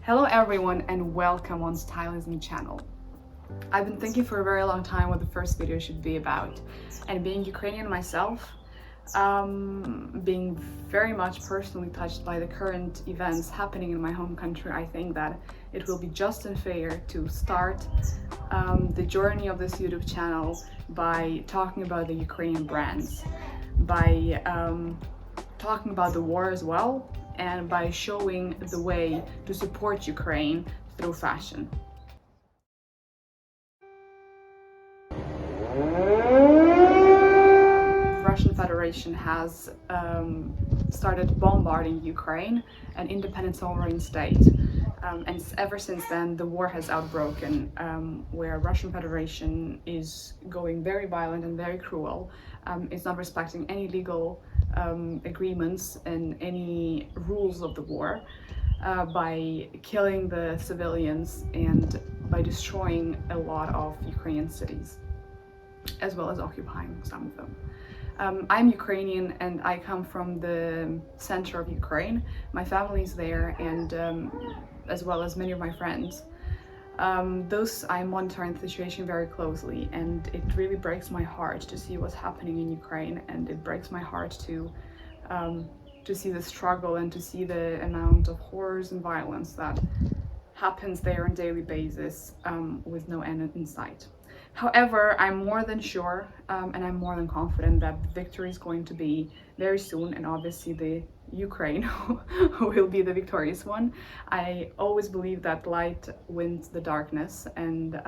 Hello everyone and welcome on Stylism channel. I've been thinking for a very long time what the first video should be about, and being Ukrainian myself, being very much personally touched by the current events happening in my home country, I think that it will be just unfair to start the journey of this YouTube channel by talking about the Ukrainian brands, by talking about the war as well, and by showing the way to support Ukraine through fashion. Russian Federation has started bombarding Ukraine, an independent sovereign state, and ever since then the war has outbroken, where Russian Federation is going very violent and very cruel. It's not respecting any legal agreements and any rules of the war, by killing the civilians and by destroying a lot of Ukrainian cities, as well as occupying some of them. I'm Ukrainian and I come from the center of Ukraine. My family is there, and as well as many of my friends. I'm monitoring the situation very closely, and it really breaks my heart to see what's happening in Ukraine, and it breaks my heart to see the struggle and to see the amount of horrors and violence that happens there on a daily basis, with no end in sight. However, I'm more than sure and I'm more than confident that the victory is going to be very soon, and obviously the Ukraine will be the victorious one. I always believe that light wins the darkness, and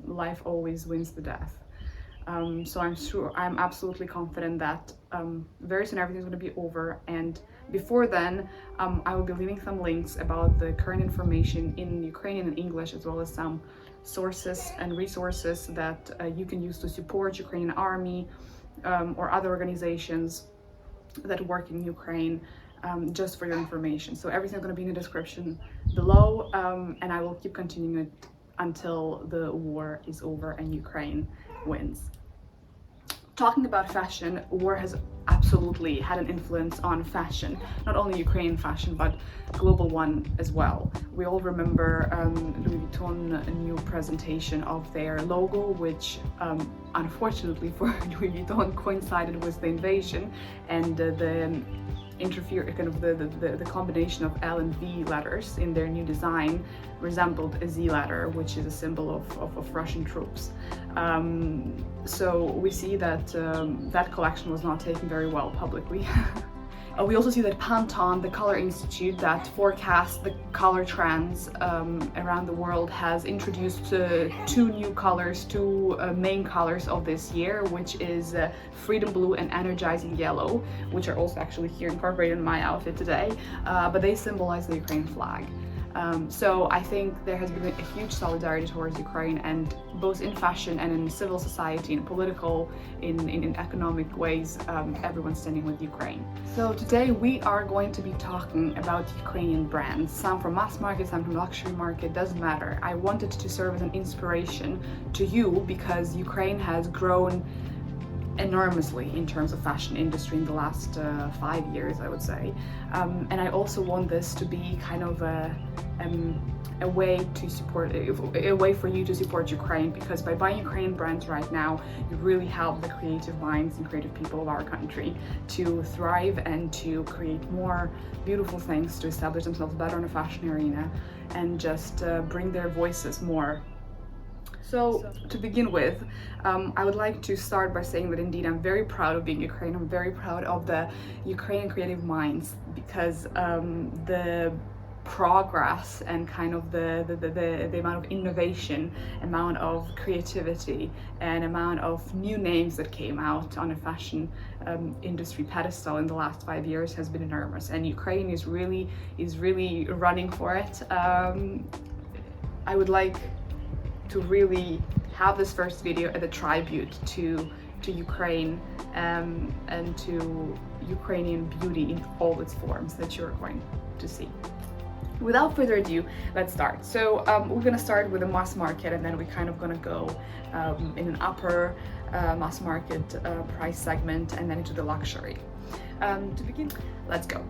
life always wins the death. So I'm absolutely confident that very soon everything's going to be over, and before then I will be leaving some links about the current information in Ukrainian and English, as well as some sources and resources that you can use to support Ukrainian army or other organizations that work in Ukraine, just for your information. So everything's going to be in the description below, and I will keep continuing it until the war is over and Ukraine wins. Talking about fashion, war has absolutely had an influence on fashion, not only Ukrainian fashion, but global one as well. We all remember Louis Vuitton new presentation of their logo, which unfortunately for Louis Vuitton coincided with the invasion, and the combination of L and V letters in their new design resembled a Z letter, which is a symbol of Russian troops. So we see that that collection was not taken very well publicly. We also see that Pantone, the color institute that forecasts the color trends around the world, has introduced two new colors, two main colors of this year, which is Freedom Blue and Energizing Yellow, which are also actually here incorporated in my outfit today, but they symbolize the Ukraine flag. So I think there has been a huge solidarity towards Ukraine, and both in fashion and in civil society, in political, in economic ways, everyone's standing with Ukraine. So today we are going to be talking about Ukrainian brands, some from mass market, some from luxury market, doesn't matter. I wanted to serve as an inspiration to you because Ukraine has grown enormously in terms of fashion industry in the last 5 years, I would say, and I also want this to be kind of a way to support, a way for you to support Ukraine, because by buying Ukrainian brands right now, you really help the creative minds and creative people of our country to thrive and to create more beautiful things, to establish themselves better in the fashion arena, and just bring their voices more. So to begin with, I would like to start by saying that indeed I'm very proud of being Ukrainian. I'm very proud of the Ukrainian creative minds, because the progress and kind of the amount of innovation, amount of creativity, and amount of new names that came out on a fashion industry pedestal in the last 5 years has been enormous, and Ukraine is really running for it. I would like to really have this first video as a tribute to Ukraine, and to Ukrainian beauty in all its forms that you're going to see. Without further ado, let's start. So we're gonna start with the mass market, and then we're kind of gonna go in an upper mass market price segment, and then into the luxury. To begin, let's go.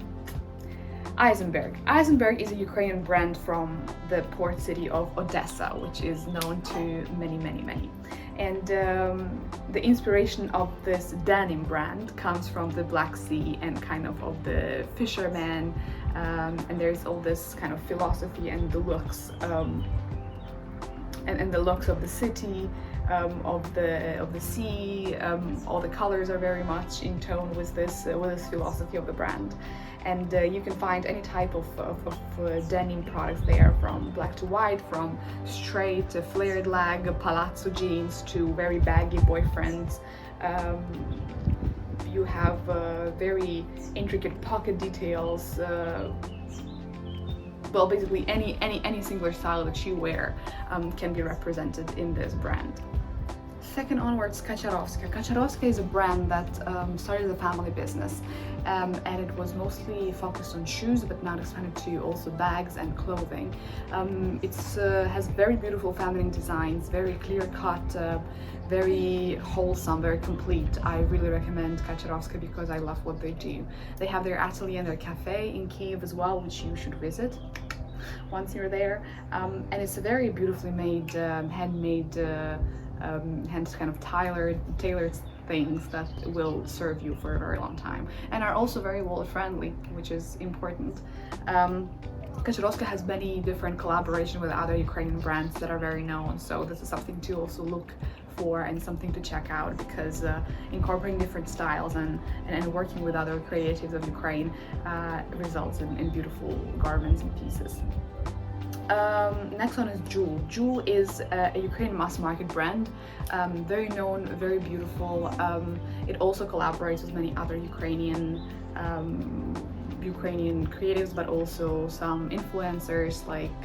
Aisenberg. Aisenberg is a Ukrainian brand from the port city of Odessa, which is known to many. And the inspiration of this denim brand comes from the Black Sea and kind of the fishermen, and there's all this kind of philosophy and the looks, and the looks of the city, of the sea. All the colors are very much in tone with this philosophy of the brand. And you can find any type of denim products there, from black to white, from straight flared leg palazzo jeans to very baggy boyfriends. You have very intricate pocket details. Well, basically any singular style that you wear can be represented in this brand. Second onwards, Kacharovska. Kacharovska is a brand that started as a family business, and it was mostly focused on shoes, but now expanded to also bags and clothing. It has very beautiful feminine designs, very clear cut, very wholesome, very complete. I really recommend Kacharovska because I love what they do. They have their atelier and their cafe in Kyiv as well, which you should visit once you're there. And it's a very beautifully made, handmade, hence kind of tailored things that will serve you for a very long time, and are also very wallet friendly, which is important. Kacharovska has many different collaborations with other Ukrainian brands that are very known, so this is something to also look for and something to check out, because incorporating different styles and working with other creatives of Ukraine results in beautiful garments and pieces. Next one is Jewel. Jewel is a Ukrainian mass market brand, very known, very beautiful. It also collaborates with many other Ukrainian creatives, but also some influencers like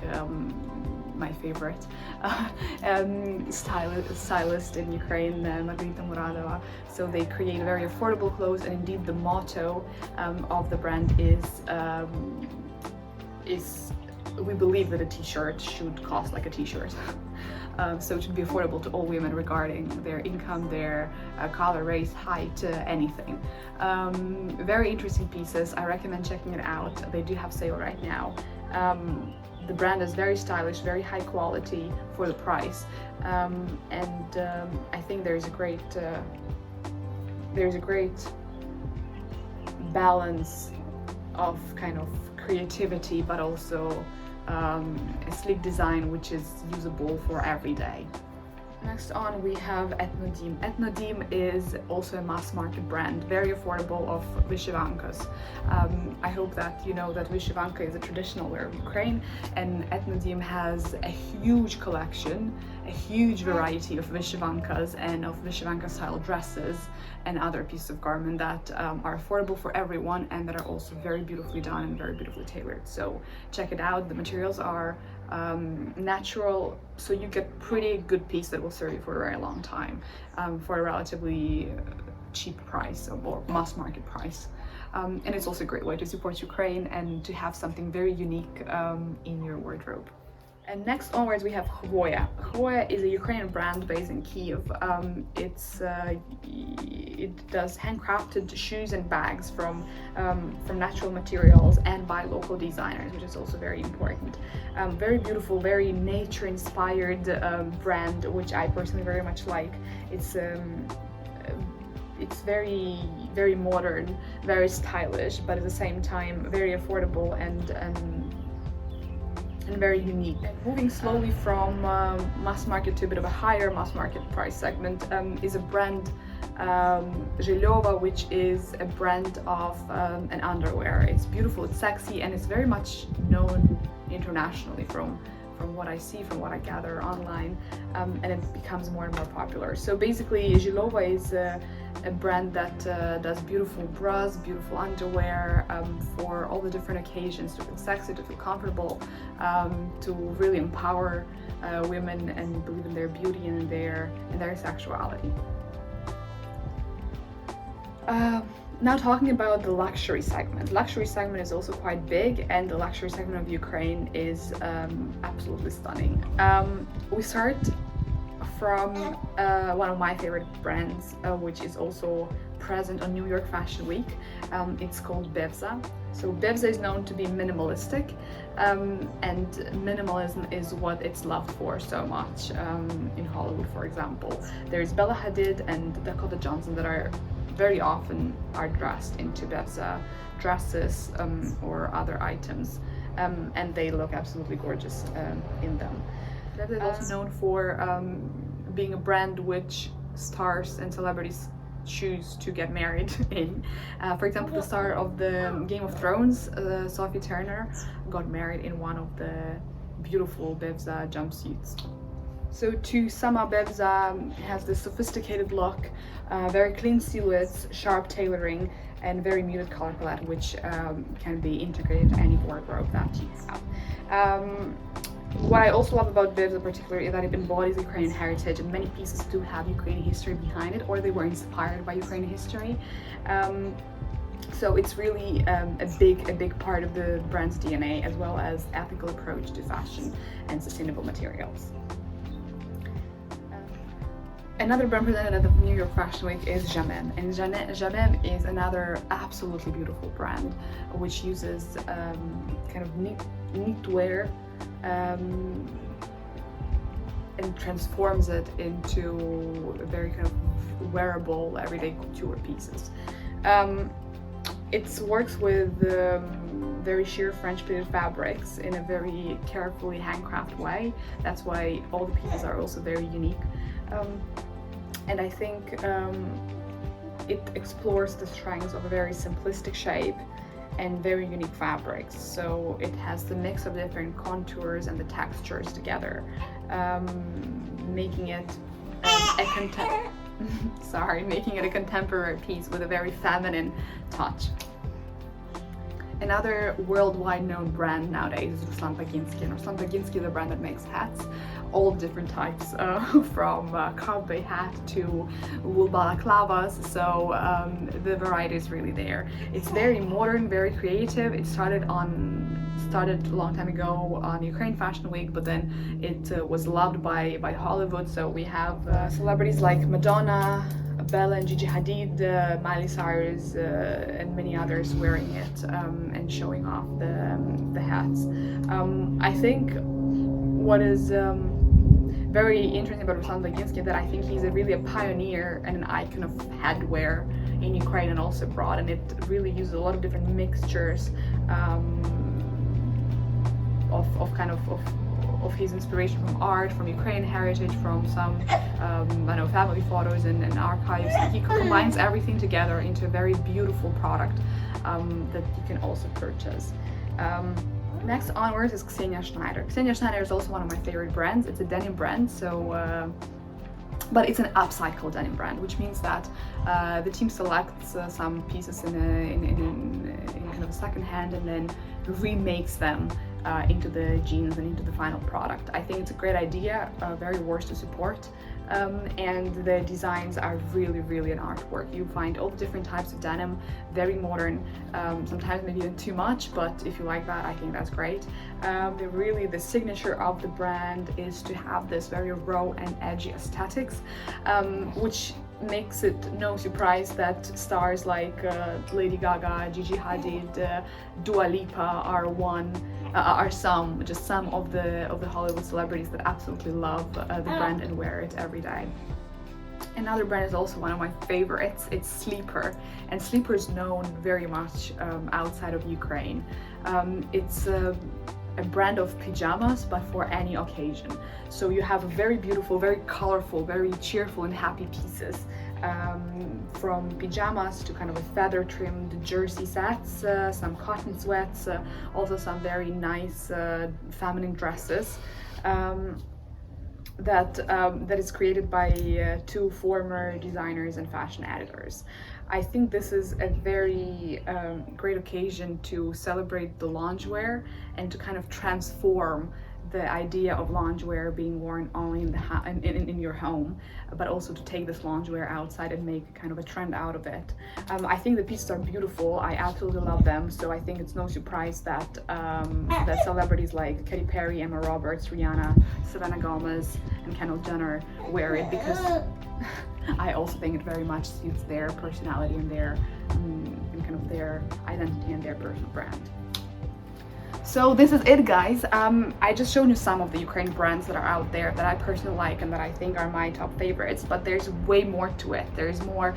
my favorite stylist in Ukraine, Margarita Muradova. So they create very affordable clothes, and indeed the motto of the brand is we believe that a t-shirt should cost like a t-shirt. So it should be affordable to all women regarding their income, their color, race, height, anything. Very interesting pieces. I recommend checking it out. They do have sale right now. The brand is very stylish, very high quality for the price, and I think there's a great balance of kind of creativity, but also a sleek design which is usable for every day. Next on we have Etnodim. Etnodim is also a mass market brand, very affordable, of vyshyvankas. I hope that you know that vyshyvanka is a traditional wear of Ukraine, and Etnodim has a huge collection, a huge variety of vyshyvankas and of vyshyvanka style dresses and other pieces of garment that are affordable for everyone and that are also very beautifully done and very beautifully tailored. So check it out. The materials are natural, so you get pretty good piece that will serve you for a very long time for a relatively cheap price, or mass market price. And it's also a great way to support Ukraine and to have something very unique in your wardrobe. And next onwards we have Hvoya. Hvoya is a Ukrainian brand based in Kyiv. It does handcrafted shoes and bags from natural materials and by local designers, which is also very important. Very beautiful, very nature-inspired brand, which I personally very much like. It's very modern, very stylish, but at the same time very affordable and very unique. Moving slowly from mass market to a bit of a higher mass market price segment is a brand, Zhilyova, which is a brand of an underwear. It's beautiful, it's sexy, and it's very much known internationally from what I see, from what I gather online, and it becomes more and more popular. So basically Zhilyova is a brand that does beautiful bras, beautiful underwear for all the different occasions, to feel sexy, to feel comfortable, to really empower women and believe in their beauty and in their sexuality. Now talking about the luxury segment. Luxury segment is also quite big, and the luxury segment of Ukraine is absolutely stunning. We start from one of my favorite brands, which is also present on New York Fashion Week. It's called Bevza. So Bevza is known to be minimalistic, and minimalism is what it's loved for so much in Hollywood, for example. There's Bella Hadid and Dakota Johnson that are very often are dressed into Bevza dresses or other items, and they look absolutely gorgeous in them. Bevza is also known for being a brand which stars and celebrities choose to get married in. For example, the star of the Game of Thrones, Sophie Turner, got married in one of the beautiful Bevza jumpsuits. So to sum up, Bevza has this sophisticated look, very clean silhouettes, sharp tailoring, and very muted color palette, which can be integrated to any wardrobe that you have. What I also love about Bevza particularly is that it embodies Ukrainian heritage, and many pieces do have Ukrainian history behind it, or they were inspired by Ukrainian history. So it's really a big part of the brand's DNA, as well as ethical approach to fashion and sustainable materials. Another brand presented at the New York Fashion Week is Jamem, and Jamem is another absolutely beautiful brand which uses kind of knitwear and transforms it into a very kind of wearable everyday couture pieces. It works with very sheer French pleated fabrics in a very carefully handcrafted way. That's why all the pieces are also very unique. And I think it explores the strengths of a very simplistic shape and very unique fabrics. So it has the mix of different contours and the textures together, making it making it a contemporary piece with a very feminine touch. Another worldwide known brand nowadays is Ruslan Baginskiy. And Ruslan Baginskiy is a brand that makes hats, all different types, from cowboy hat to wool balaclavas. So the variety is really there. It's very modern, very creative. It started a long time ago on Ukrainian Fashion Week, but then it was loved by Hollywood. So we have celebrities like Madonna, Bella and Gigi Hadid, Miley Cyrus, and many others wearing it and showing off the hats. I think what is very interesting about Ruslan Baginskiy that I think he's really a pioneer and an icon of headwear in Ukraine and also abroad, and it really uses a lot of different mixtures of his inspiration from art, from Ukrainian heritage, from some family photos and archives. He combines everything together into a very beautiful product that you can also purchase. Next onwards is Ksenia Schnaider. Ksenia Schnaider is also one of my favorite brands. It's a denim brand, but it's an upcycle denim brand, which means that the team selects some pieces in kind of a second hand and then remakes them into the jeans and into the final product. I think it's a great idea, very worth to support, and the designs are really an artwork. You find all the different types of denim, very modern, sometimes maybe even too much, but if you like that, I think that's great. The signature of the brand is to have this very raw and edgy aesthetics, which makes it no surprise that stars like Lady Gaga, Gigi Hadid, Dua Lipa are some of the Hollywood celebrities that absolutely love the brand and wear it every day. Another brand is also one of my favorites. It's Sleeper, and Sleeper is known very much outside of Ukraine. It's a brand of pajamas, but for any occasion. So you have very beautiful, very colorful, very cheerful and happy pieces, from pajamas to kind of a feather trimmed jersey sets, some cotton sweats, also some very nice feminine dresses that is created by two former designers and fashion editors. I think this is a very great occasion to celebrate the loungewear and to kind of transform the idea of loungewear being worn only in your home, but also to take this loungewear outside and make kind of a trend out of it. I think the pieces are beautiful. I absolutely love them. So I think it's no surprise that that celebrities like Katy Perry, Emma Roberts, Rihanna, Selena Gomez, and Kendall Jenner wear it, because I also think it very much suits their personality and their and kind of their identity and their personal brand. So this is it, guys. I just showed you some of the Ukrainian brands that are out there that I personally like and that I think are my top favorites, but there's way more to it. There's more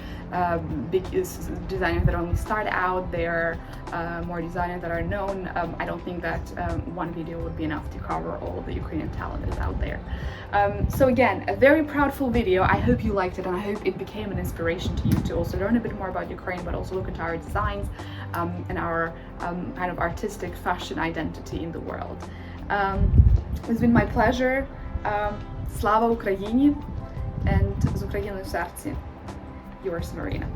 big designers that only start out, there are more designers that are known. I don't think that one video would be enough to cover all of the Ukrainian talent that is out there. So again, a very proudful video. I hope you liked it, and I hope it became an inspiration to you to also learn a bit more about Ukraine, but also look into our designs and our kind of artistic fashion identity in the world. It's been my pleasure. Slava Ukraini, and з Україною в серці. Yours, Marina.